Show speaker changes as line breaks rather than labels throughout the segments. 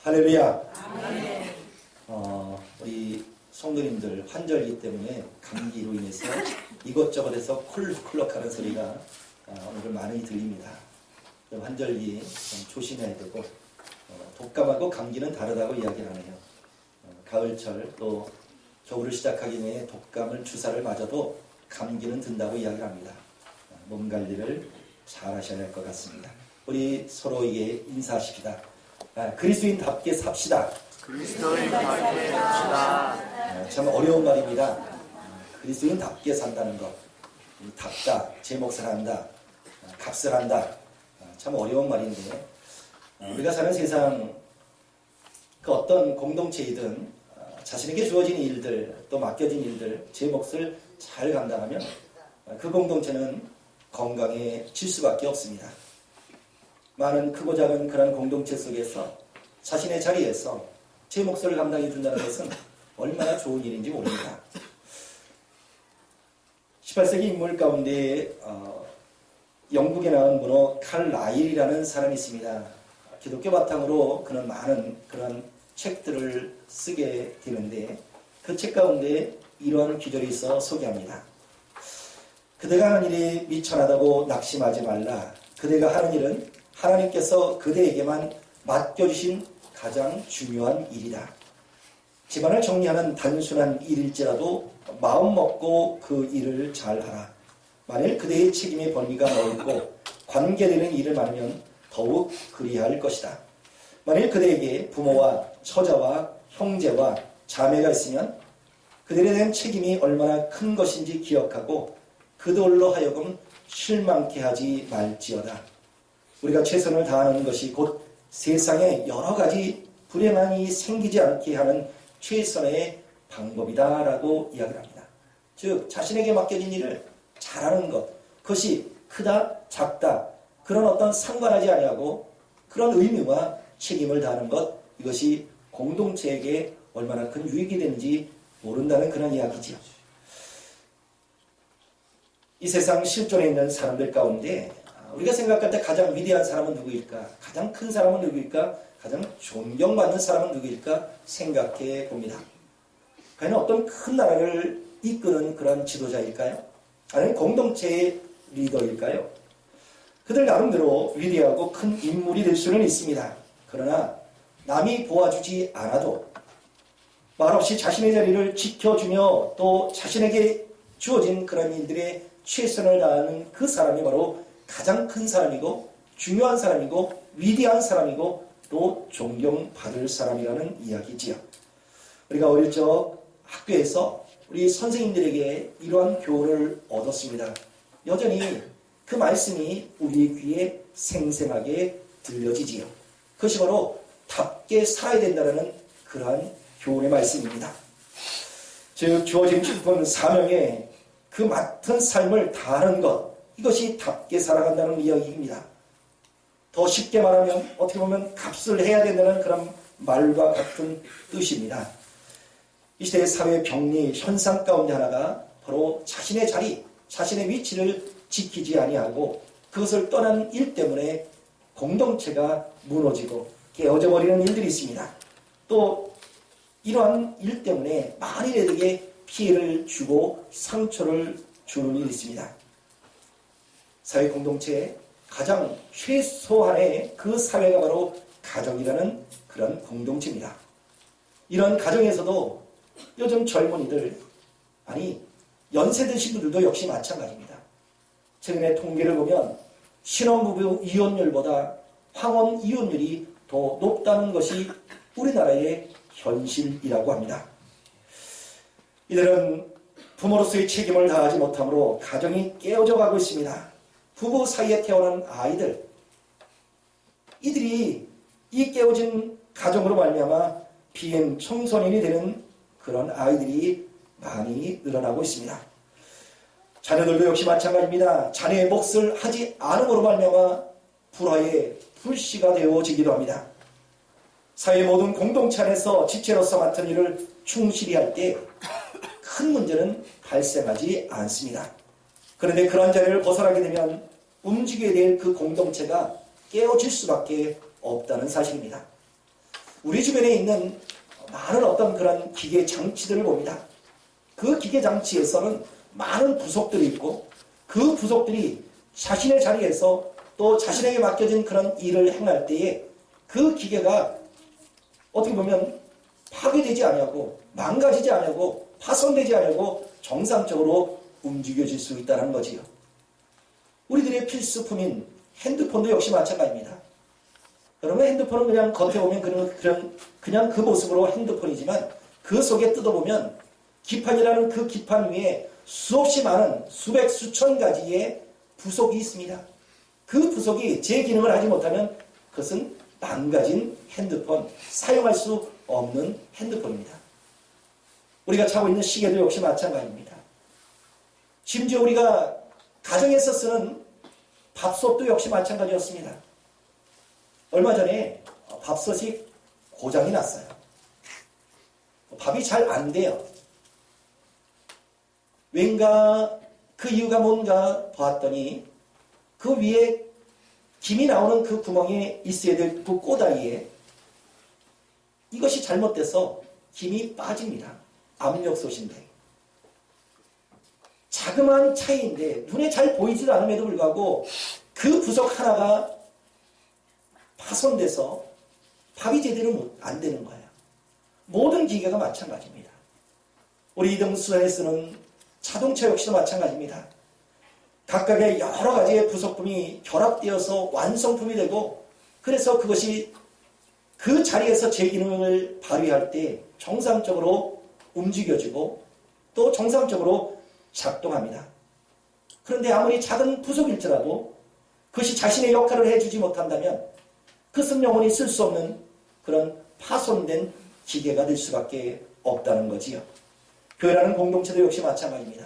할렐루야. 우리 성도님들 환절기 때문에 감기로 인해서 이것저것에서 콜록콜록하는 소리가 오늘 많이 들립니다. 환절기 좀 조심해야 되고 독감하고 감기는 다르다고 이야기를 하네요. 가을철 또 겨울을 시작하기 전에 독감을 주사를 맞아도 감기는 든다고 이야기를 합니다. 몸 관리를 잘 하셔야 할 것 같습니다. 우리 서로에게 인사하십시다. 그리스도인답게 삽시다.
그리스도인답게 삽시다.
참 어려운 말입니다. 그리스도인답게 산다는 것. 답다, 제 몫을 한다, 값을 한다. 참 어려운 말인데 우리가 사는 세상 그 어떤 공동체이든 자신에게 주어진 일들 또 맡겨진 일들 제 몫을 잘 감당하면 그 공동체는 건강해질 수밖에 없습니다. 많은 크고 작은 그런 공동체 속에서 자신의 자리에서 제 몫을 감당해 준다는 것은 얼마나 좋은 일인지 모릅니다. 18세기 인물 가운데 영국에 나온 문호 칼 라일이라는 사람이 있습니다. 기독교 바탕으로 그는 많은 그런 책들을 쓰게 되는데 그 책 가운데 이러한 기절이 있어 소개합니다. 그대가 하는 일이 미천하다고 낙심하지 말라. 그대가 하는 일은 하나님께서 그대에게만 맡겨주신 가장 중요한 일이다. 집안을 정리하는 단순한 일일지라도 마음 먹고 그 일을 잘하라. 만일 그대의 책임의 범위가 넓고 관계되는 일을 많으면 더욱 그리할 것이다. 만일 그대에게 부모와 처자와 형제와 자매가 있으면 그들에 대한 책임이 얼마나 큰 것인지 기억하고 그들로 하여금 실망케 하지 말지어다. 우리가 최선을 다하는 것이 곧 세상에 여러 가지 불행함이 생기지 않게 하는 최선의 방법이다라고 이야기합니다. 즉 자신에게 맡겨진 일을 잘하는 것, 그것이 크다 작다 그런 어떤 상관하지 아니하고 그런 의무와 책임을 다하는 것, 이것이 공동체에게 얼마나 큰 유익이 되는지 모른다는 그런 이야기지요. 이 세상 실존에 있는 사람들 가운데 우리가 생각할 때 가장 위대한 사람은 누구일까? 가장 큰 사람은 누구일까? 가장 존경받는 사람은 누구일까? 생각해 봅니다. 과연 어떤 큰 나라를 이끄는 그런 지도자일까요? 아니면 공동체의 리더일까요? 그들 나름대로 위대하고 큰 인물이 될 수는 있습니다. 그러나 남이 도와주지 않아도 말없이 자신의 자리를 지켜주며 또 자신에게 주어진 그런 일들에 최선을 다하는 그 사람이 바로 가장 큰 사람이고 중요한 사람이고 위대한 사람이고 또 존경받을 사람이라는 이야기지요. 우리가 어릴 적 학교에서 우리 선생님들에게 이러한 교훈을 얻었습니다. 여전히 그 말씀이 우리 귀에 생생하게 들려지지요. 그것이 바로 답게 살아야 된다는 그러한 교훈의 말씀입니다. 즉 주어진 깊은 사명에 그 맡은 삶을 다하는 것, 이것이 답게 살아간다는 이야기입니다. 더 쉽게 말하면 어떻게 보면 값을 해야 된다는 그런 말과 같은 뜻입니다. 이 시대의 사회 병리 현상 가운데 하나가 바로 자신의 자리, 자신의 위치를 지키지 아니하고 그것을 떠난 일 때문에 공동체가 무너지고 깨어져 버리는 일들이 있습니다. 또 이러한 일 때문에 만인에게 피해를 주고 상처를 주는 일이 있습니다. 사회 공동체의 가장 최소한의 그 사회가 바로 가정이라는 그런 공동체입니다. 이런 가정에서도 요즘 젊은이들, 아니 연세 드신 분들도 역시 마찬가지입니다. 최근에 통계를 보면 신혼부부 이혼율보다 황혼 이혼율이 더 높다는 것이 우리나라의 현실이라고 합니다. 이들은 부모로서의 책임을 다하지 못함으로 가정이 깨어져 가고 있습니다. 부부 사이에 태어난 아이들, 이들이 이 깨어진 가정으로 말미암아 비행 청소년이 되는 그런 아이들이 많이 늘어나고 있습니다. 자녀들도 역시 마찬가지입니다. 자녀의 몫을 하지 않음으로 말미암아 불화의 불씨가 되어지기도 합니다. 사회 모든 공동체 안에서 지체로서 맡은 일을 충실히 할 때 큰 문제는 발생하지 않습니다. 그런데 그러한 자리를 벗어나게 되면 움직여야 될 그 공동체가 깨어질 수밖에 없다는 사실입니다. 우리 주변에 있는 많은 어떤 그런 기계 장치들을 봅니다. 그 기계 장치에서는 많은 부속들이 있고 그 부속들이 자신의 자리에서 또 자신에게 맡겨진 그런 일을 행할 때에 그 기계가 어떻게 보면 파괴되지 아니하고 망가지지 아니하고 파손되지 아니하고 정상적으로 움직여질 수 있다는 거지요. 우리들의 필수품인 핸드폰도 역시 마찬가지입니다. 여러분 핸드폰은 그냥 겉에 보면 그냥 그 모습으로 핸드폰이지만 그 속에 뜯어보면 기판이라는 그 기판 위에 수없이 많은 수백 수천 가지의 부속이 있습니다. 그 부속이 제 기능을 하지 못하면 그것은 망가진 핸드폰, 사용할 수 없는 핸드폰입니다. 우리가 차고 있는 시계도 역시 마찬가지입니다. 심지어 우리가 가정에서 쓰는 밥솥도 역시 마찬가지였습니다. 얼마 전에 밥솥이 고장이 났어요. 밥이 잘 안 돼요. 왠가 그 이유가 뭔가 봤더니 그 위에 김이 나오는 그 구멍에 있어야 될 그 꼬다리에 이것이 잘못돼서 김이 빠집니다. 압력솥인데. 자그마한 차이인데 눈에 잘 보이지도 않음에도 불구하고 그 부속 하나가 파손돼서 밥이 제대로 안 되는 거예요. 모든 기계가 마찬가지입니다. 우리 이동수단에 쓰는 자동차 역시도 마찬가지입니다. 각각의 여러 가지의 부속품이 결합되어서 완성품이 되고 그래서 그것이 그 자리에서 제 기능을 발휘할 때 정상적으로 움직여지고 또 정상적으로 작동합니다. 그런데 아무리 작은 부속일지라도 그것이 자신의 역할을 해주지 못한다면 그것은 영원히 쓸 수 없는 그런 파손된 기계가 될 수밖에 없다는 거지요. 교회라는 공동체도 역시 마찬가지입니다.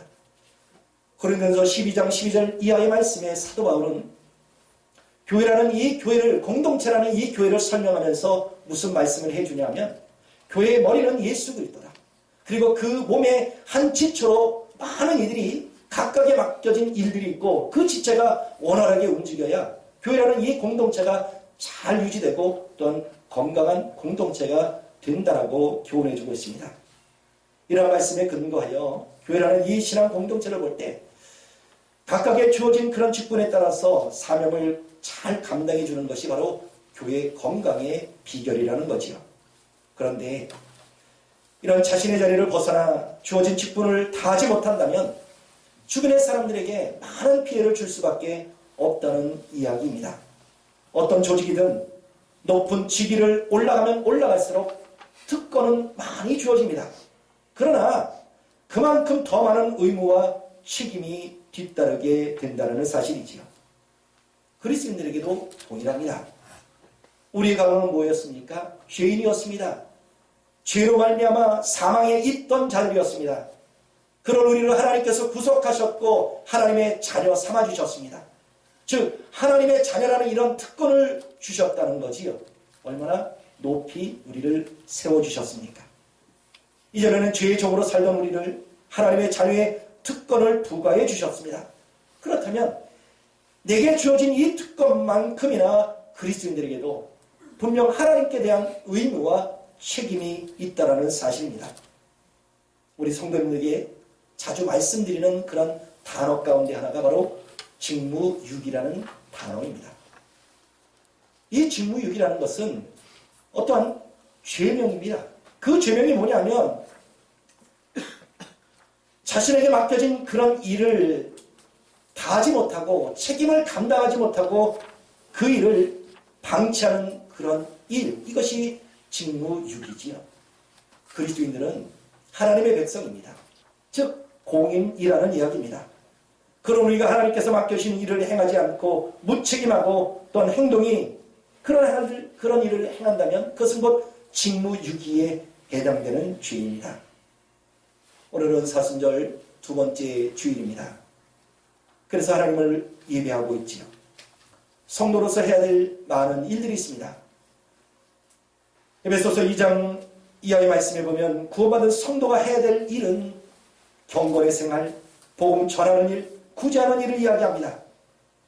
고린도전서 12장 12절 이하의 말씀에 사도 바울은 교회라는 이 교회를, 공동체라는 이 교회를 설명하면서 무슨 말씀을 해주냐면 교회의 머리는 예수 그리스도다. 그리고 그 몸의 한 지체로 많은 이들이 각각에 맡겨진 일들이 있고 그 지체가 원활하게 움직여야 교회라는 이 공동체가 잘 유지되고 또한 건강한 공동체가 된다라고 교훈해주고 있습니다. 이러한 말씀에 근거하여 교회라는 이 신앙 공동체를 볼 때 각각의 주어진 그런 직분에 따라서 사명을 잘 감당해 주는 것이 바로 교회 건강의 비결이라는 거지요. 그런데 이런 자신의 자리를 벗어나 주어진 직분을 다하지 못한다면 주변의 사람들에게 많은 피해를 줄 수밖에 없다는 이야기입니다. 어떤 조직이든 높은 직위를 올라가면 올라갈수록 특권은 많이 주어집니다. 그러나 그만큼 더 많은 의무와 책임이 뒤따르게 된다는 사실이지요. 그리스도인들에게도 동일합니다. 우리의 가문은 뭐였습니까? 죄인이었습니다. 죄로 말미암아 사망에 있던 자들이었습니다. 그런 우리를 하나님께서 구속하셨고 하나님의 자녀 삼아주셨습니다. 즉 하나님의 자녀라는 이런 특권을 주셨다는 거지요. 얼마나 높이 우리를 세워주셨습니까? 이전에는 죄의 종으로 살던 우리를 하나님의 자녀의 특권을 부과해 주셨습니다. 그렇다면 내게 주어진 이 특권만큼이나 그리스도인들에게도 분명 하나님께 대한 의무와 책임이 있다는 사실입니다. 우리 성도님들에게 자주 말씀드리는 그런 단어 가운데 하나가 바로 직무유기라는 단어입니다. 이 직무유기라는 것은 어떠한 죄명입니다. 그 죄명이 뭐냐면 자신에게 맡겨진 그런 일을 다하지 못하고 책임을 감당하지 못하고 그 일을 방치하는 그런 일, 이것이 직무유기지요. 그리스도인들은 하나님의 백성입니다. 즉 공인이라는 이야기입니다. 그런 우리가 하나님께서 맡겨주신 일을 행하지 않고 무책임하고 또한 행동이 그런 일을 행한다면 그것은 곧 직무유기에 해당되는 죄입니다. 오늘은 사순절 두 번째 주일입니다. 그래서 하나님을 예배하고 있지요. 성도로서 해야 될 많은 일들이 있습니다. 에베소서 2장 이하의 말씀에 보면 구원받은 성도가 해야 될 일은 경건의 생활, 복음 전하는 일, 구제하는 일을 이야기합니다.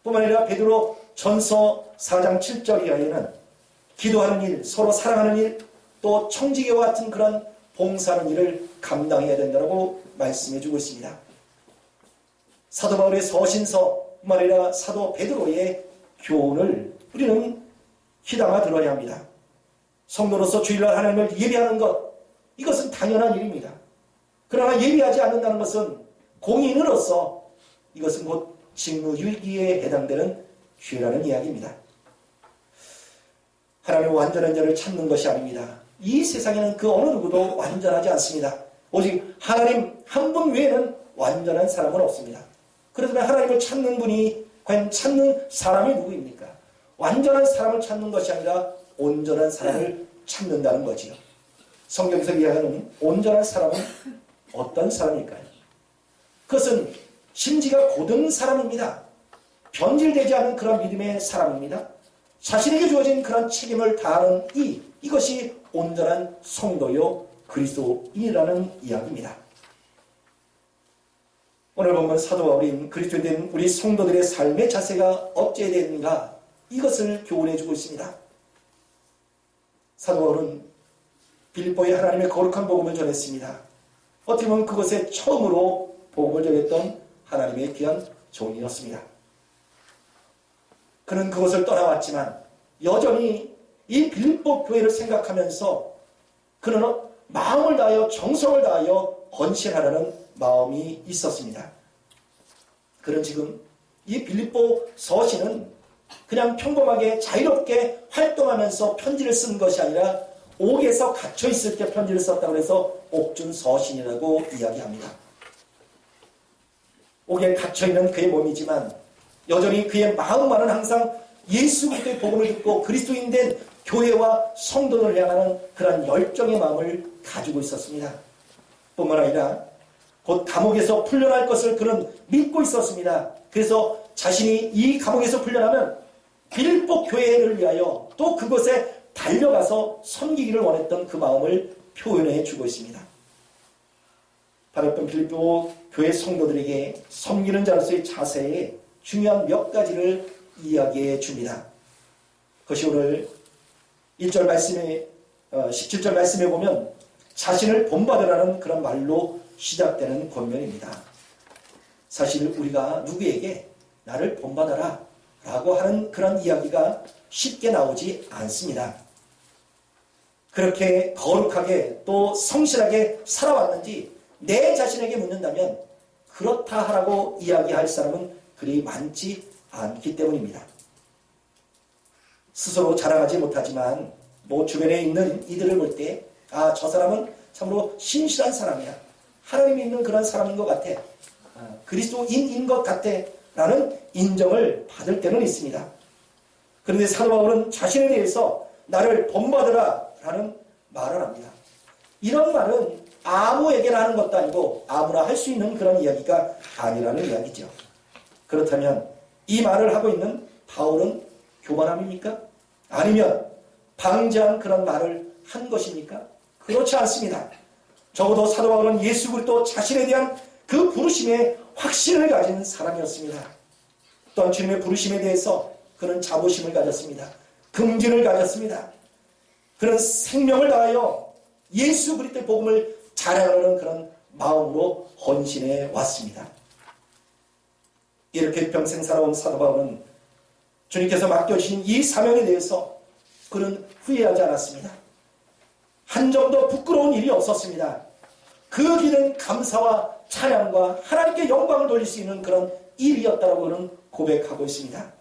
뿐만 아니라 베드로 전서 4장 7절 이하에는 기도하는 일, 서로 사랑하는 일, 또 청지기와 같은 그런 봉사하는 일을 감당해야 된다고 말씀해 주고 있습니다. 사도 바울의 서신서뿐만 아니라 사도 베드로의 교훈을 우리는 귀담아 들어야 합니다. 성도로서 주일날 하나님을 예배하는 것, 이것은 당연한 일입니다. 그러나 예배하지 않는다는 것은 공인으로서 이것은 곧 직무유기에 해당되는 죄라는 이야기입니다. 하나님의 완전한 자를 찾는 것이 아닙니다. 이 세상에는 그 어느 누구도 완전하지 않습니다. 오직 하나님 한 분 외에는 완전한 사람은 없습니다. 그렇다면 하나님을 찾는 분이 과연 찾는 사람이 누구입니까? 완전한 사람을 찾는 것이 아니라 온전한 사람을 찾는다는 거지요. 성경에서 이야기하는 온전한 사람은 어떤 사람일까요? 그것은 심지가 고든 사람입니다. 변질되지 않은 그런 믿음의 사람입니다. 자신에게 주어진 그런 책임을 다하는 이것이 온전한 성도요 그리스도인이라는 이야기입니다. 오늘 보면 사도 바울이 그리스도인 된 우리 성도들의 삶의 자세가 어찌해야 되는가, 이것을 교훈해 주고 있습니다. 사도 바울은 빌립보에 하나님의 거룩한 복음을 전했습니다. 어떻게 보면 그것에 처음으로 복음을 전했던 하나님의 귀한 종이었습니다. 그는 그것을 떠나왔지만 여전히 이 빌립보 교회를 생각하면서 그는 마음을 다하여 정성을 다하여 헌신하라는 마음이 있었습니다. 그는 지금 이 빌립보 서신은 그냥 평범하게 자유롭게 활동하면서 편지를 쓴 것이 아니라 옥에서 갇혀 있을 때 편지를 썼다고 해서 옥중 서신이라고 이야기합니다. 옥에 갇혀 있는 그의 몸이지만 여전히 그의 마음만은 항상 예수 그리스도의 복음을 듣고 그리스도인 된 교회와 성도를 향하는 그런 열정의 마음을 가지고 있었습니다. 뿐만 아니라 곧 감옥에서 풀려날 것을 그는 믿고 있었습니다. 그래서 자신이 이 감옥에서 풀려나면 빌립보 교회를 위하여 또 그곳에 달려가서 섬기기를 원했던 그 마음을 표현해 주고 있습니다. 바로 빌립보 교회 성도들에게 섬기는 자로서의 자세에 중요한 몇 가지를 이야기해 줍니다. 그것이 오늘 1절 말씀에 17절 말씀에 보면 자신을 본받으라는 그런 말로 시작되는 권면입니다. 사실 우리가 누구에게 나를 본받아라 라고 하는 그런 이야기가 쉽게 나오지 않습니다. 그렇게 거룩하게 또 성실하게 살아왔는지 내 자신에게 묻는다면 그렇다 하라고 이야기할 사람은 그리 많지 않기 때문입니다. 스스로 자랑하지 못하지만 주변에 있는 이들을 볼 때 저 사람은 참으로 신실한 사람이야. 하나님이 있는 그런 사람인 것 같아. 그리스도인인 것 같아. 라는 인정을 받을 때는 있습니다. 그런데 사도 바울은 자신에 대해서 나를 본받으라 라는 말을 합니다. 이런 말은 아무에게나 하는 것도 아니고 아무나 할 수 있는 그런 이야기가 아니라는 이야기죠. 그렇다면 이 말을 하고 있는 바울은 교만함입니까? 아니면 방지한 그런 말을 한 것입니까? 그렇지 않습니다. 적어도 사도 바울은 예수 그리스도 자신에 대한 그 부르심에 확신을 가진 사람이었습니다. 또한 주님의 부르심에 대해서 그는 자부심을 가졌습니다. 긍지를 가졌습니다. 그는 생명을 다하여 예수 그리스도의 복음을 자랑하는 그런 마음으로 헌신해 왔습니다. 이렇게 평생 살아온 사도 바울은 주님께서 맡겨주신 이 사명에 대해서 그는 후회하지 않았습니다. 한 점도 부끄러운 일이 없었습니다. 그 길은 감사와 찬양과 하나님께 영광을 돌릴 수 있는 그런 일이었다고 그는 고백하고 있습니다.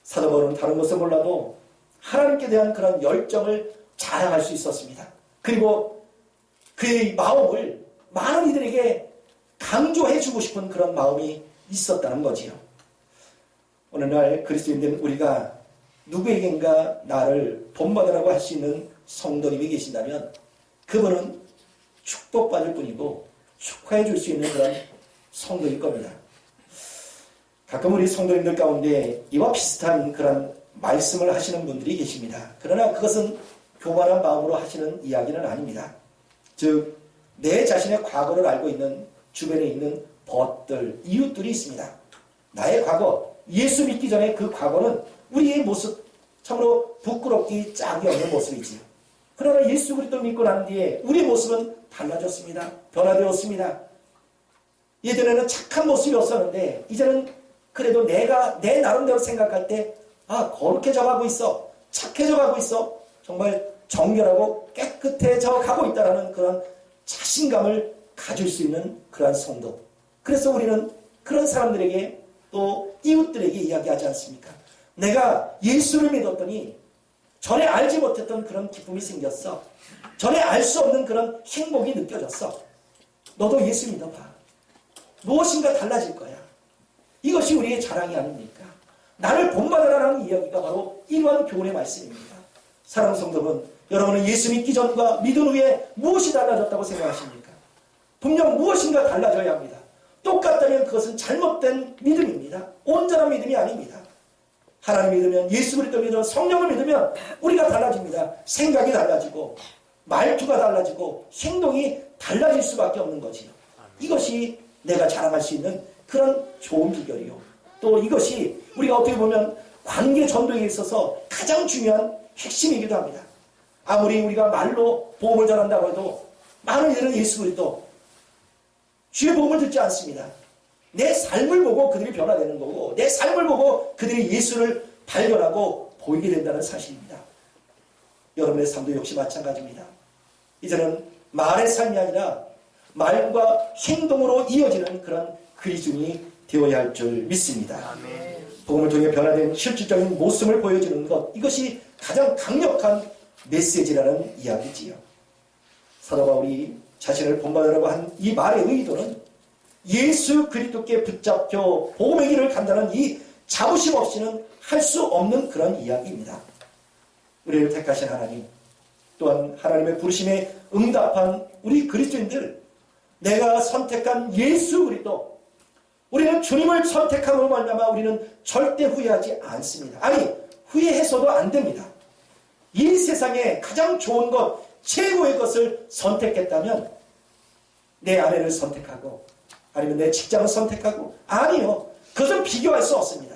사도 바울은 다른 것을 몰라도 하나님께 대한 그런 열정을 자랑할 수 있었습니다. 그리고 그의 마음을 많은 이들에게 강조해주고 싶은 그런 마음이 있었다는 거지요. 오늘날 그리스도인 된 우리가 누구에겐가 나를 본받으라고 할 수 있는 성도님이 계신다면 그분은 축복받을 뿐이고 축하해 줄 수 있는 그런 성도일 겁니다. 가끔 우리 성도님들 가운데 이와 비슷한 그런 말씀을 하시는 분들이 계십니다. 그러나 그것은 교만한 마음으로 하시는 이야기는 아닙니다. 즉, 내 자신의 과거를 알고 있는 주변에 있는 벗들, 이웃들이 있습니다. 나의 과거, 예수 믿기 전에 그 과거는 우리의 모습, 참으로 부끄럽기 짝이 없는 모습이지요. 그러나 예수 그리스도 믿고 난 뒤에 우리의 모습은 달라졌습니다. 변화되었습니다. 예전에는 착한 모습이었었는데 이제는 그래도 내가 내 나름대로 생각할 때 거룩해져 가고 있어. 착해져 가고 있어. 정말 정결하고 깨끗해져 가고 있다는 그런 자신감을 가질 수 있는 그러한 성도. 그래서 우리는 그런 사람들에게 또 이웃들에게 이야기하지 않습니까? 내가 예수를 믿었더니 전에 알지 못했던 그런 기쁨이 생겼어. 전에 알 수 없는 그런 행복이 느껴졌어. 너도 예수 믿어봐. 무엇인가 달라질 거야. 이것이 우리의 자랑이 아닙니까? 나를 본받으라는 이야기가 바로 이러한 교훈의 말씀입니다. 사랑하는 성도분, 여러분은 예수 믿기 전과 믿은 후에 무엇이 달라졌다고 생각하십니까? 분명 무엇인가 달라져야 합니다. 똑같다면 그것은 잘못된 믿음입니다. 온전한 믿음이 아닙니다. 하나님 믿으면, 예수 그리스도 믿으면, 성령을 믿으면 우리가 달라집니다. 생각이 달라지고 말투가 달라지고 행동이 달라질 수밖에 없는 거지요. 이것이 내가 자랑할 수 있는 그런 좋은 비결이요. 또 이것이 우리가 어떻게 보면 관계 전도에 있어서 가장 중요한 핵심이기도 합니다. 아무리 우리가 말로 복음을 전한다고 해도 많은 이들은 예수 그리스도 주의 복음을 듣지 않습니다. 내 삶을 보고 그들이 변화되는 거고 내 삶을 보고 그들이 예수를 발견하고 보이게 된다는 사실입니다. 여러분의 삶도 역시 마찬가지입니다. 이제는 말의 삶이 아니라 말과 행동으로 이어지는 그런 그리스도인이 되어야 할 줄 믿습니다. 복음을 통해 변화된 실질적인 모습을 보여주는 것, 이것이 가장 강력한 메시지라는 이야기지요. 사도 바울이 자신을 본받으라고 한 이 말의 의도는 예수 그리스도께 붙잡혀 복음의 길을 간다는 이 자부심 없이는 할 수 없는 그런 이야기입니다. 우리를 택하신 하나님, 또한 하나님의 부르심에 응답한 우리 그리스도인들, 내가 선택한 예수 그리스도, 우리는 주님을 선택함으로 말미암아 우리는 절대 후회하지 않습니다. 아니, 후회해서도 안 됩니다. 이 세상에 가장 좋은 것, 최고의 것을 선택했다면 내 아내를 선택하고 아니면 내 직장을 선택하고, 아니요, 그것은 비교할 수 없습니다.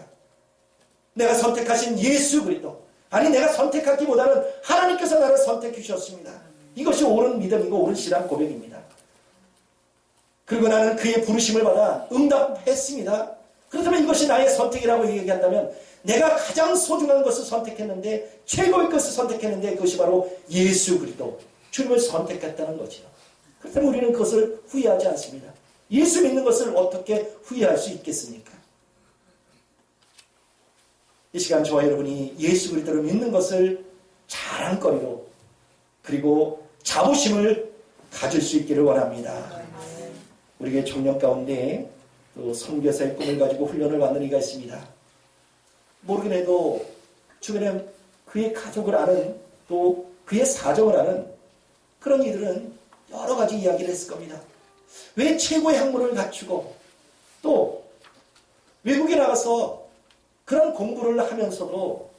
내가 선택하신 예수 그리스도, 아니 내가 선택하기보다는 하나님께서 나를 선택해 주셨습니다. 이것이 옳은 믿음이고 옳은 신앙 고백입니다. 그리고 나는 그의 부르심을 받아 응답했습니다. 그렇다면 이것이 나의 선택이라고 얘기한다면 내가 가장 소중한 것을 선택했는데, 최고의 것을 선택했는데, 그것이 바로 예수 그리스도, 주님을 선택했다는 거죠. 그렇다면 우리는 그것을 후회하지 않습니다. 예수 믿는 것을 어떻게 후회할 수 있겠습니까? 이 시간 저와 여러분이 예수 그리스도를 믿는 것을 자랑거리로, 그리고 자부심을 가질 수 있기를 원합니다. 우리의 청년 가운데 또 선교사의 꿈을 가지고 훈련을 받는 이가 있습니다. 모르긴 해도 주변에 그의 가족을 아는, 또 그의 사정을 아는 그런 이들은 여러 가지 이야기를 했을 겁니다. 왜 최고의 학문을 갖추고 또 외국에 나가서 그런 공부를 하면서도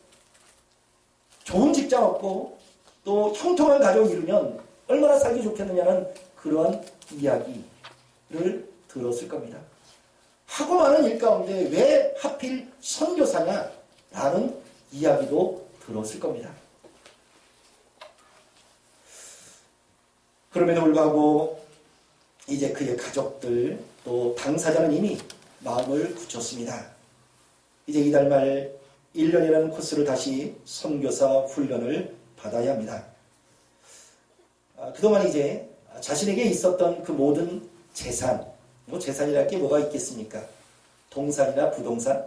좋은 직장 얻고 또 형통한 가족을 이루면 얼마나 살기 좋겠느냐는 그러한 이야기를 들었을 겁니다. 하고 많은 일 가운데 왜 하필 선교사냐라는 이야기도 들었을 겁니다. 그럼에도 불구하고 이제 그의 가족들 또 당사자는 이미 마음을 굳혔습니다. 이제 이달 말 1년이라는 코스를 다시 선교사 훈련을 받아야 합니다. 그동안 이제 자신에게 있었던 그 모든 재산, 재산이랄 게 뭐가 있겠습니까? 동산이나 부동산,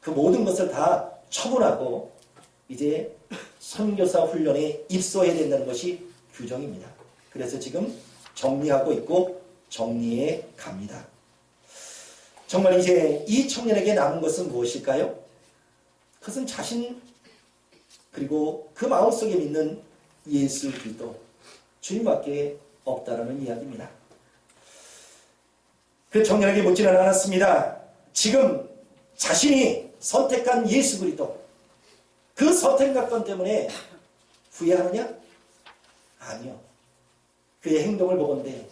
그 모든 것을 다 처분하고 이제 선교사 훈련에 입소해야 된다는 것이 규정입니다. 그래서 지금 정리하고 있고 정리해 갑니다. 정말 이제 이 청년에게 남은 것은 무엇일까요? 그것은 자신, 그리고 그 마음속에 믿는 예수 그리스도, 주님밖에 없다라는 이야기입니다. 그 청년에게 묻지는 않았습니다. 지금 자신이 선택한 예수 그리스도, 그 선택권 때문에 후회하느냐? 아니요. 그의 행동을 보건대,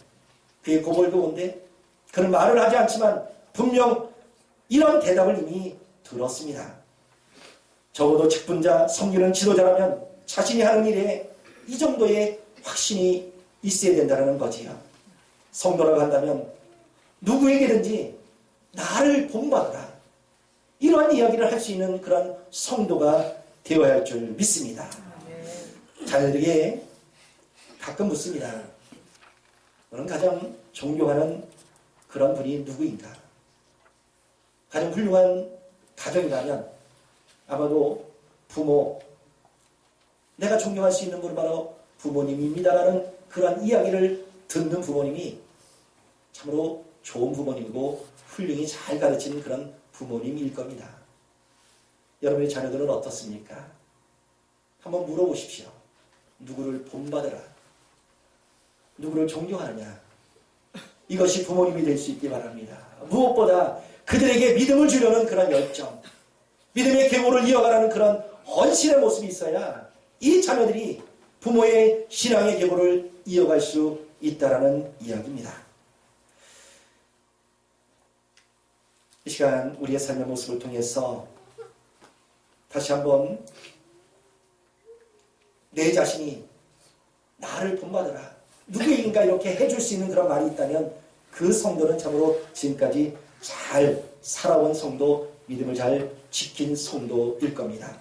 그의 고백을 보건대, 그는 말을 하지 않지만 분명 이런 대답을 이미 들었습니다. 적어도 직분자, 섬기는 지도자라면 자신이 하는 일에 이 정도의 확신이 있어야 된다는 거지요. 성도라고 한다면 누구에게든지 나를 본받으라, 이러한 이야기를 할 수 있는 그런 성도가 되어야 할 줄 믿습니다. 자녀들에게 가끔 묻습니다. 너는 가장 존경하는 그런 분이 누구인가? 가장 훌륭한 가정이라면 아마도 부모, 내가 존경할 수 있는 분은 바로 부모님입니다라는 그런 이야기를 듣는 부모님이 참으로 좋은 부모님이고 훌륭히 잘 가르치는 그런 부모님일 겁니다. 여러분의 자녀들은 어떻습니까? 한번 물어보십시오. 누구를 본받으라, 누구를 존경하느냐, 이것이 부모님이 될 수 있기 바랍니다. 무엇보다 그들에게 믿음을 주려는 그런 열정, 믿음의 계보를 이어가라는 그런 헌신의 모습이 있어야 이 자녀들이 부모의 신앙의 계보를 이어갈 수 있다는 이야기입니다. 이 시간 우리의 삶의 모습을 통해서 다시 한번 내 자신이 나를 본받으라, 누구에게인가 이렇게 해줄 수 있는 그런 말이 있다면 그 성도는 참으로 지금까지 잘 살아온 성도, 믿음을 잘 지킨 성도일 겁니다.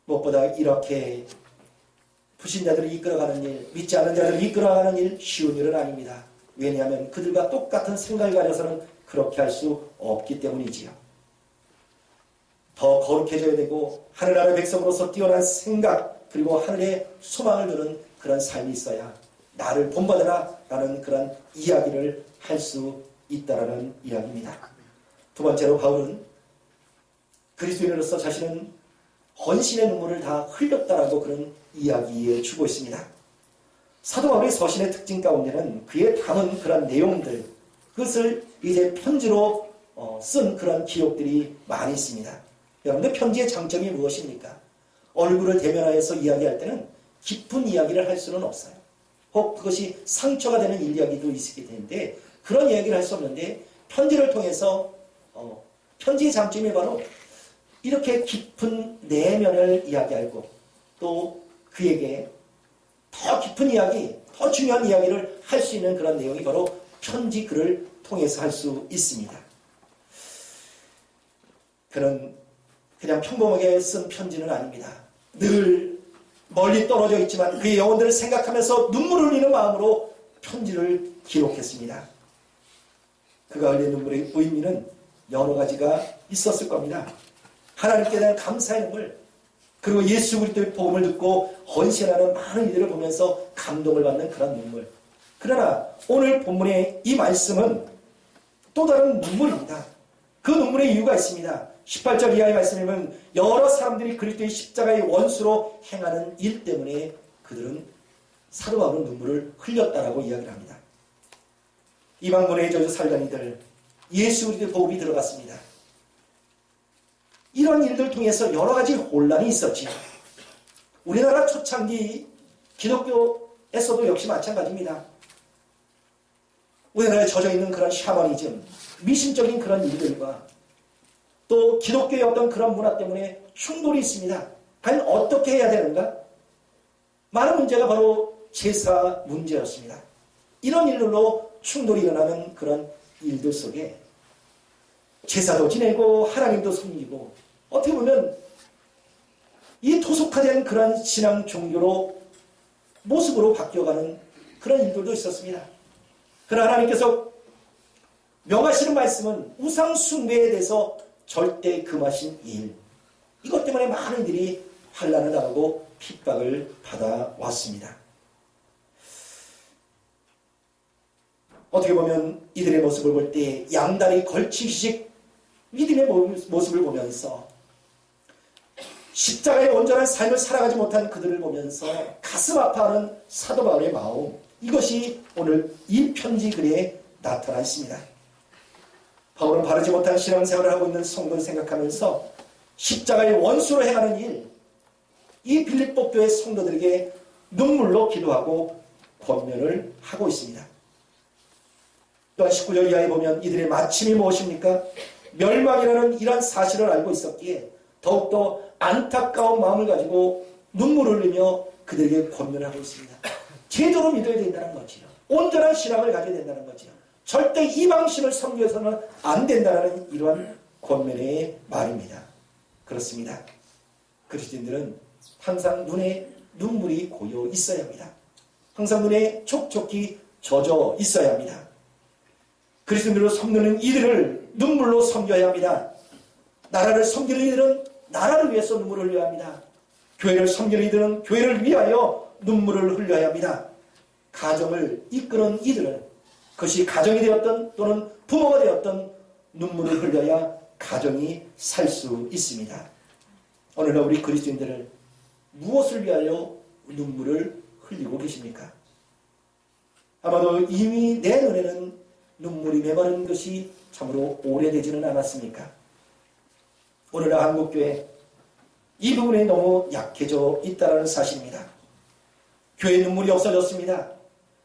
무엇보다 이렇게 불신자들을 이끌어가는 일, 믿지 않는 자들을 이끌어가는 일, 쉬운 일은 아닙니다. 왜냐하면 그들과 똑같은 생각을 가져서는 그렇게 할 수 없기 때문이지요. 더 거룩해져야 되고 하늘나라의 백성으로서 뛰어난 생각, 그리고 하늘의 소망을 두는 그런 삶이 있어야 나를 본받으라 라는 그런 이야기를 할 수 있다라는 이야기입니다. 두 번째로 바울은 그리스도인으로서 자신은 헌신의 눈물을 다 흘렸다라고 그런 이야기에 주고 있습니다. 사도 바울의 서신의 특징 가운데는 그에 담은 그런 내용들, 그것을 이제 편지로 쓴 그런 기록들이 많이 있습니다. 여러분들 편지의 장점이 무엇입니까? 얼굴을 대면하여서 이야기할 때는 깊은 이야기를 할 수는 없어요. 혹 그것이 상처가 되는 이야기도 있게 되는데 그런 이야기를 할 수 없는데, 편지를 통해서 편지의 장점이 바로 이렇게 깊은 내면을 이야기하고 또 그에게 더 깊은 이야기, 더 중요한 이야기를 할 수 있는 그런 내용이 바로 편지 글을 통해서 할 수 있습니다. 그는 그냥 평범하게 쓴 편지는 아닙니다. 늘 멀리 떨어져 있지만 그의 영혼들을 생각하면서 눈물을 흘리는 마음으로 편지를 기록했습니다. 그가 흘린 눈물의 의미는 여러 가지가 있었을 겁니다. 하나님께 대한 감사의 눈물, 그리고 예수 그리스도의 복음을 듣고 헌신하는 많은 이들을 보면서 감동을 받는 그런 눈물. 그러나 오늘 본문의 이 말씀은 또 다른 눈물입니다. 그 눈물의 이유가 있습니다. 18절 이하의 말씀이면 여러 사람들이 그리스도의 십자가의 원수로 행하는 일 때문에 그들은 사도 바울은 눈물을 흘렸다라고 이야기를 합니다. 이방문에 젖어 살던 이들, 예수 그리스도의 복음이 들어갔습니다. 이런 일들 통해서 여러 가지 혼란이 있었지요. 우리나라 초창기 기독교에서도 역시 마찬가지입니다. 우리나라에 젖어있는 그런 샤머니즘, 미신적인 그런 일들과 또 기독교의 어떤 그런 문화 때문에 충돌이 있습니다. 과연 어떻게 해야 되는가? 많은 문제가 바로 제사 문제였습니다. 이런 일들로 충돌이 일어나는 그런 일들 속에 제사도 지내고 하나님도 섬기고 어떻게 보면 이 토속화된 그런 신앙 종교로 모습으로 바뀌어가는 그런 일들도 있었습니다. 그러나 하나님께서 명하시는 말씀은 우상 숭배에 대해서 절대 금하신 일, 이것 때문에 많은 이들이 환난을 당하고 핍박을 받아왔습니다. 어떻게 보면 이들의 모습을 볼 때 양다리 걸치기식 믿음의 모습을 보면서 십자가의 온전한 삶을 살아가지 못한 그들을 보면서 가슴 아파하는 사도 바울의 마음, 이것이 오늘 이 편지 글에 나타나 있습니다. 바울은 바르지 못한 신앙생활을 하고 있는 성도를 생각하면서 십자가의 원수로 행하는 일, 이 빌립보 교회 성도들에게 눈물로 기도하고 권면을 하고 있습니다. 또한 19절 이하에 보면 이들의 마침이 무엇입니까? 멸망이라는 이러한 사실을 알고 있었기에 더욱더 안타까운 마음을 가지고 눈물을 흘리며 그들에게 권면을 하고 있습니다. 제대로 믿어야 된다는 거지요. 온전한 신앙을 가져야 된다는 거지요. 절대 이방신을 섬겨서는 안 된다는 이러한 권면의 말입니다. 그렇습니다. 그리스도인들은 항상 눈에 눈물이 고여 있어야 합니다. 항상 눈에 촉촉히 젖어 있어야 합니다. 그리스도인들로 섬기는 이들을 눈물로 섬겨야 합니다. 나라를 섬기는 이들은 나라를 위해서 눈물을 흘려야 합니다. 교회를 섬기는 이들은 교회를 위하여 눈물을 흘려야 합니다. 가정을 이끄는 이들은 그것이 가정이 되었던 또는 부모가 되었던 눈물을 흘려야 가정이 살 수 있습니다. 오늘날 우리 그리스도인들을 무엇을 위하여 눈물을 흘리고 계십니까? 아마도 이미 내 눈에는 눈물이 메마른 것이 참으로 오래되지는 않았습니까? 오늘날 한국교회 이 부분에 너무 약해져 있다는 사실입니다. 교회 눈물이 없어졌습니다.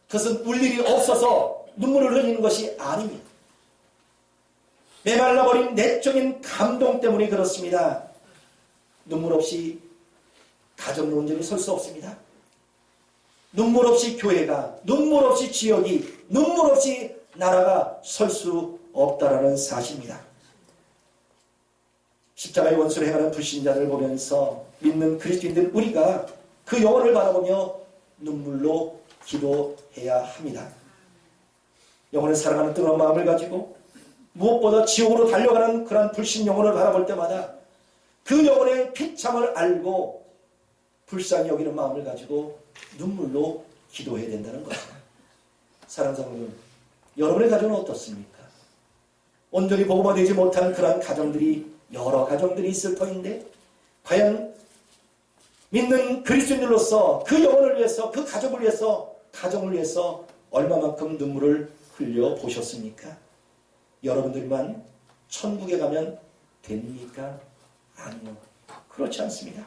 그것은 울 일이 없어서 눈물을 흘리는 것이 아닙니다. 메말라버린 내적인 감동 때문에 그렇습니다. 눈물 없이 가정 온전히 설 수 없습니다. 눈물 없이 교회가, 눈물 없이 지역이, 눈물 없이 나라가 설 수 없다라는 사실입니다. 십자가의 원수를 행하는 불신자들을 보면서 믿는 그리스도인들 우리가 그 영혼을 바라보며 눈물로 기도해야 합니다. 영혼을 사랑하는 뜨거운 마음을 가지고 무엇보다 지옥으로 달려가는 그런 불신 영혼을 바라볼 때마다 그 영혼의 비참을 알고 불쌍히 여기는 마음을 가지고 눈물로 기도해야 된다는 것입니다. 사랑하는 성도들, 여러분의 가정은 어떻습니까? 온전히 복음화 되지 못한 그러한 가정들이 여러 가정들이 있을 터인데 과연 믿는 그리스도인들로서 그 영혼을 위해서, 그 가족을 위해서, 가정을 위해서 얼마만큼 눈물을 흘려 보셨습니까? 여러분들만 천국에 가면 됩니까? 아니요. 그렇지 않습니다.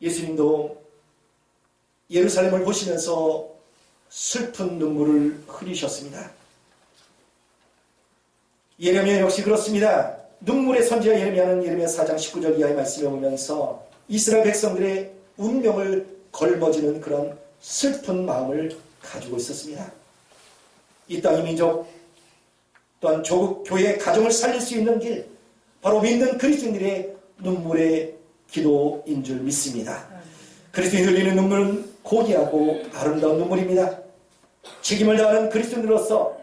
예수님도 예루살렘을 보시면서 슬픈 눈물을 흘리셨습니다. 예레미야 역시 그렇습니다. 눈물의 선지자 예레미야는 예레미야 4장 19절 이하의 말씀을 보면서 이스라엘 백성들의 운명을 걸머지는 그런 슬픈 마음을 가지고 있었습니다. 이 땅의 민족 또한 조국, 교회, 가정을 살릴 수 있는 길, 바로 믿는 그리스도인들의 눈물의 기도인 줄 믿습니다. 그리스도인이 흘리는 눈물은 고귀하고 아름다운 눈물입니다. 책임을 다하는 그리스도인으로서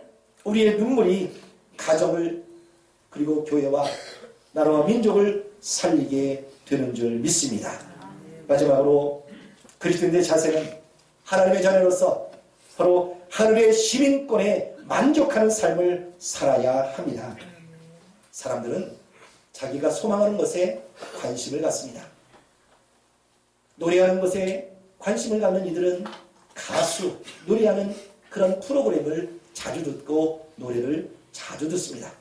우리의 눈물이 가정을 그리고 교회와 나라와 민족을 살리게 되는 줄 믿습니다. 마지막으로 그리스도인의 자세는 하나님의 자녀로서 바로 하늘의 시민권에 만족하는 삶을 살아야 합니다. 사람들은 자기가 소망하는 것에 관심을 갖습니다. 노래하는 것에 관심을 갖는 이들은 가수, 노래하는 그런 프로그램을 자주 듣고 노래를 자주 듣습니다.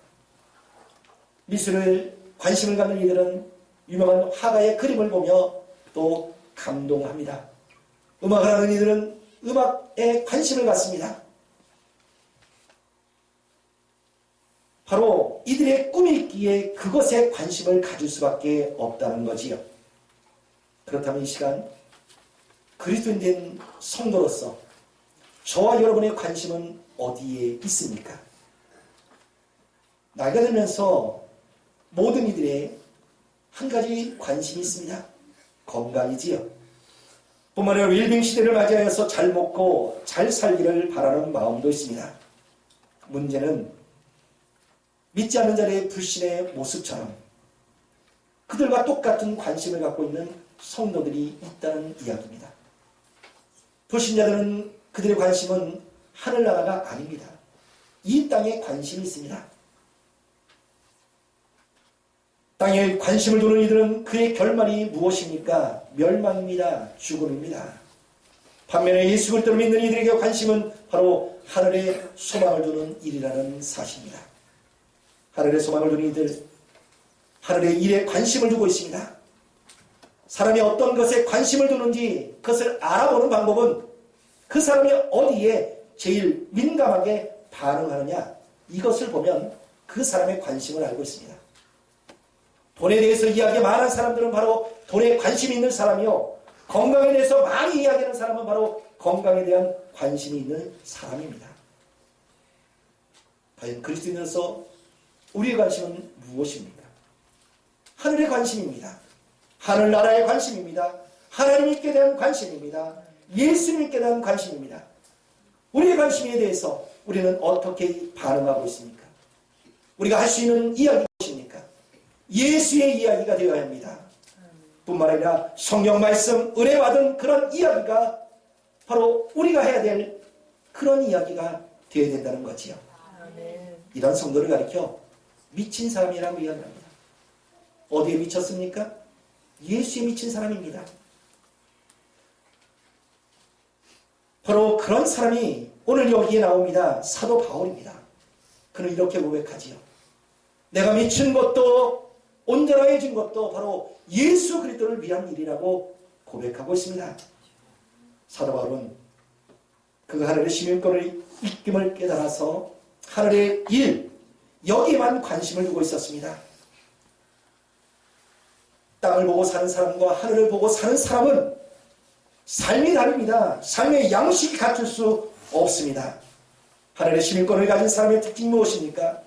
미술을 관심을 갖는 이들은 유명한 화가의 그림을 보며 또 감동합니다. 음악을 하는 이들은 음악에 관심을 갖습니다. 바로 이들의 꿈이 있기에 그것에 관심을 가질 수밖에 없다는 거지요. 그렇다면 이 시간 그리스도인 된 성도로서 저와 여러분의 관심은 어디에 있습니까? 나이가 들면서 모든 이들의 한 가지 관심이 있습니다. 건강이지요. 뿐만 아니라 웰빙 시대를 맞이하여서 잘 먹고 잘 살기를 바라는 마음도 있습니다. 문제는 믿지 않는 자들의 불신의 모습처럼 그들과 똑같은 관심을 갖고 있는 성도들이 있다는 이야기입니다. 불신자들은 그들의 관심은 하늘나라가 아닙니다. 이 땅에 관심이 있습니다. 땅에 관심을 두는 이들은 그의 결말이 무엇입니까? 멸망입니다. 죽음입니다. 반면에 예수 그리스도를 믿는 이들에게 관심은 바로 하늘에 소망을 두는 일이라는 사실입니다. 하늘에 소망을 두는 이들, 하늘의 일에 관심을 두고 있습니다. 사람이 어떤 것에 관심을 두는지 그것을 알아보는 방법은 그 사람이 어디에 제일 민감하게 반응하느냐, 이것을 보면 그 사람의 관심을 알고 있습니다. 돈에 대해서 이야기 많은 사람들은 바로 돈에 관심이 있는 사람이요. 건강에 대해서 많이 이야기하는 사람은 바로 건강에 대한 관심이 있는 사람입니다. 과연 그리스도인으로서 우리의 관심은 무엇입니까? 하늘의 관심입니다. 하늘나라의 관심입니다. 하나님께 대한 관심입니다. 예수님께 대한 관심입니다. 우리의 관심에 대해서 우리는 어떻게 반응하고 있습니까? 우리가 할 수 있는 이야기가 무엇입니까? 예수의 이야기가 되어야 합니다. 뿐만 아니라 성경 말씀, 은혜 받은 그런 이야기가 바로 우리가 해야 될 그런 이야기가 되어야 된다는 거지요. 이런 성도를 가리켜 미친 사람이라고 이야기합니다. 어디에 미쳤습니까? 예수에 미친 사람입니다. 바로 그런 사람이 오늘 여기에 나옵니다. 사도 바울입니다. 그는 이렇게 고백하지요. 내가 미친 것도 온전해진 것도 바로 예수 그리스도를 위한 일이라고 고백하고 있습니다. 사도 바울은 그 하늘의 시민권을 입김을 깨달아서 하늘의 일, 여기에만 관심을 두고 있었습니다. 땅을 보고 사는 사람과 하늘을 보고 사는 사람은 삶이 다릅니다. 삶의 양식이 갖출 수 없습니다. 하늘의 시민권을 가진 사람의 특징이 무엇입니까?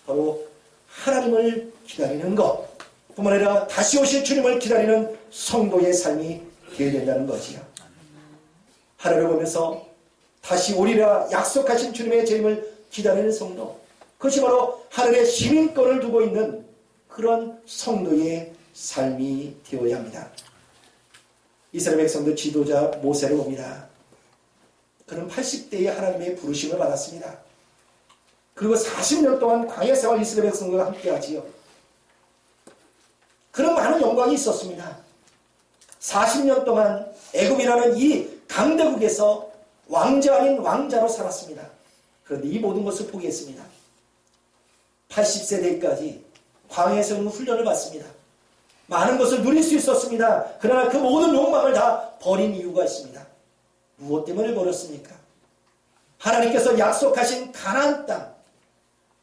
바로 하나님을 기다리는 것, 뿐만 아니라 다시 오실 주님을 기다리는 성도의 삶이 되어야 된다는 거지요. 하늘을 보면서 다시 오리라 약속하신 주님의 재림을 기다리는 성도, 그것이 바로 하늘의 시민권을 두고 있는 그런 성도의 삶이 되어야 합니다. 이스라엘 백성들 지도자 모세를 봅니다. 그는 80대에 하나님의 부르심을 받았습니다. 그리고 40년 동안 광야 생활 이스라엘 백성들과 함께 하지요. 그런 많은 영광이 있었습니다. 40년 동안 애굽이라는 이 강대국에서 왕자 아닌 왕자로 살았습니다. 그런데 이 모든 것을 포기했습니다. 80세대까지 광야에서 훈련을 받습니다. 많은 것을 누릴 수 있었습니다. 그러나 그 모든 욕망을 다 버린 이유가 있습니다. 무엇 때문에 버렸습니까? 하나님께서 약속하신 가나안 땅,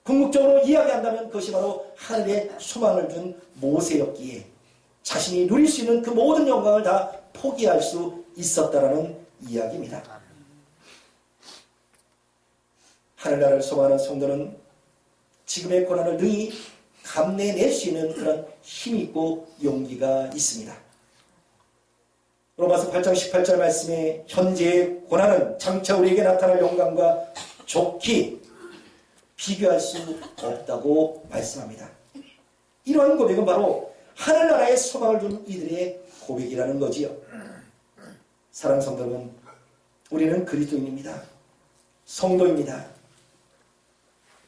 궁극적으로 이야기한다면 그것이 바로 하늘의 소망을 준 모세였기에 자신이 누릴 수 있는 그 모든 영광을 다 포기할 수 있었다라는 이야기입니다. 하늘나라를 소망하는 성도는 지금의 고난을 능히 감내낼 수 있는 그런 힘이 있고 용기가 있습니다. 로마서 8장 18절 말씀에 현재의 고난은 장차 우리에게 나타날 영광과 좋게 비교할 수 없다고 말씀합니다. 이러한 고백은 바로 하늘나라의 소망을 준 이들의 고백이라는 거지요. 사랑하는 성도 여러분, 우리는 그리스도인입니다. 성도입니다.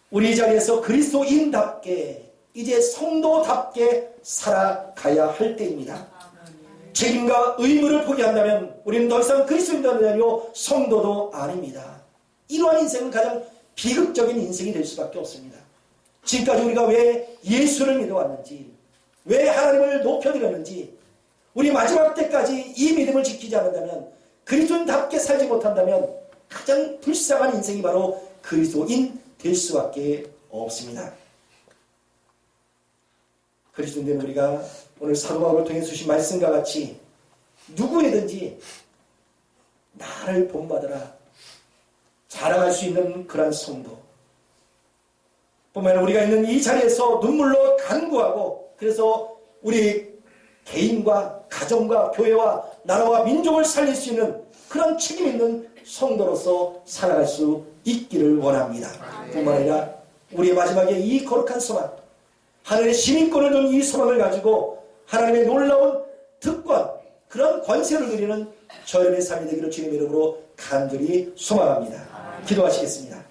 우리 자리에서 그리스도인답게 이제 성도답게 살아가야 할 때입니다. 책임과 의무를 포기한다면 우리는 더 이상 그리스도인도 아니요 성도도 아닙니다. 이러한 인생은 가장 비극적인 인생이 될 수밖에 없습니다. 지금까지 우리가 왜 예수를 믿어왔는지, 왜 하나님을 높여드렸는지, 우리 마지막 때까지 이 믿음을 지키지 않는다면, 그리스도인답게 살지 못한다면 가장 불쌍한 인생이 바로 그리스도인 될 수밖에 없습니다. 그리스도인 된 우리가 오늘 사도 바울을 통해 주신 말씀과 같이 누구에든지 나를 본받으라 자랑할 수 있는 그러한 성도, 뿐만 아니라 우리가 있는 이 자리에서 눈물로 간구하고, 그래서 우리 개인과 가정과 교회와 나라와 민족을 살릴 수 있는 그런 책임 있는 성도로서 살아갈 수 있기를 원합니다. 뿐만 아니라 우리의 마지막에 이 거룩한 소망, 하늘의 시민권을 둔 이 소망을 가지고 하나님의 놀라운 특권, 그런 권세를 누리는 저희의 삶이 되기를 주님의 이름으로 간절히 소망합니다. 기도하시겠습니다.